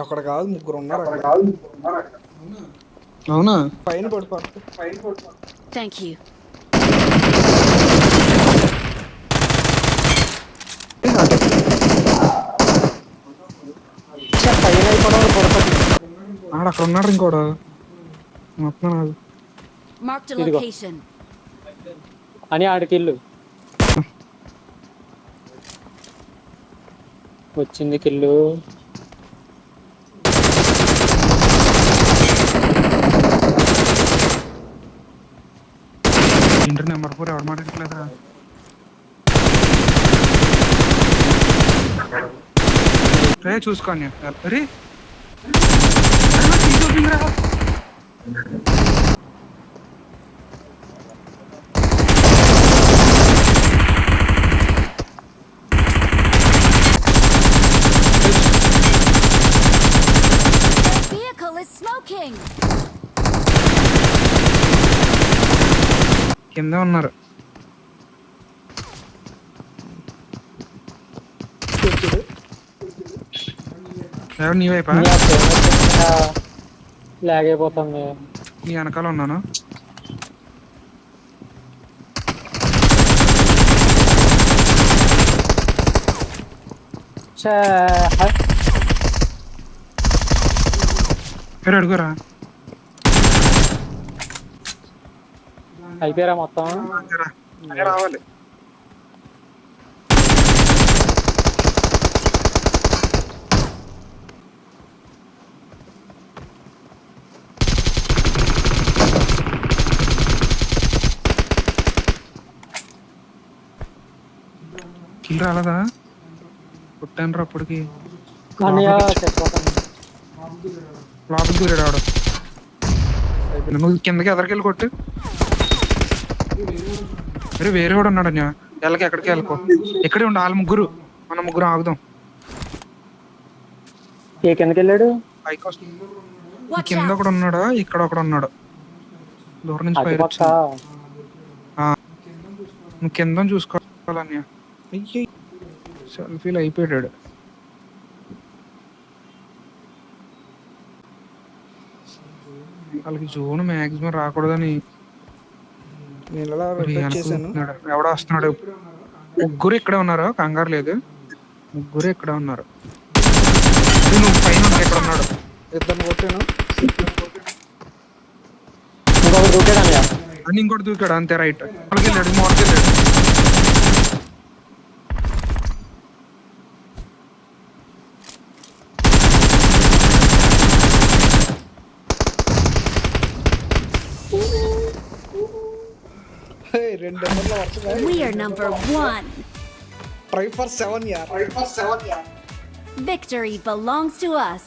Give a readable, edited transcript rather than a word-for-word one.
అక్కడ కాదు, ముగ్గురు ఉన్నారు అక్కడ. అవునా? పైన పడిపోరు. Thank you. పైన అయిపోవడం పొరపాటు. ఆడ అక్కడ ఉన్నాడు ఇంకోడు మొత్తం. Marked a ఇదిగో location. అని ఆడికిల్లు వచ్చింది కిల్లు. ఇంటర్ నెంబర్ 4 ఎవరు మాట్లాడట్లేదురా? రే చూసుకోండి. అరే The vehicle is smoking. కింద ఉన్నారు. ఎవరు నీ వైపా? లాగ్ అయిపోతుంది. నీ వెనకాల ఉన్నాను. పేరు అడుగురా. అయిపోయారా మొత్తం? అదే రావాలి. కిల్ రాలేదా? కొట్టాను రా అప్పటికి. లోపలికి దూరాడు ఆడు. నువ్వు కిందకి ఎదరికెళ్ళి కొట్టు. అరే వేరే కూడా ఉన్నాడు. వెళ్ళకి ఎక్కడికి వెళ్ళకో, ఎక్కడే ఉండు. వాళ్ళ ముగ్గురు, మన ముగ్గురు ఆగుదాం. ఏ కిందకి వెళ్ళాడు? పైకి వస్తుంది. కింద ఒకడు ఉన్నాడు, ఇక్కడ ఒకడు ఉన్నాడు. దూరం నుంచి పైకి నువ్వు కింద చూసుకోవాలన్నయ్య. సెల్ఫీలు అయిపోయాడు. వాళ్ళకి జోన్ మ్యాక్సిమం రాకూడదని ఎవడో వస్తున్నాడు. ముగ్గురు ఇక్కడే ఉన్నారు, కంగారు లేదు. ముగ్గురు ఇక్కడే ఉన్నారు. నువ్వు పైన ఇక్కడ ఉన్నాడు. ఇద్దరు కొట్టాను. ఇంకొకటి దూకాడు. అని ఇంకోటి దూకాడు అంతే. రైట్ వాళ్ళకి వెళ్ళాడు, మోడల్కి వెళ్ళాడు. We are number 1. Try for 7 yaar. Victory belongs to us.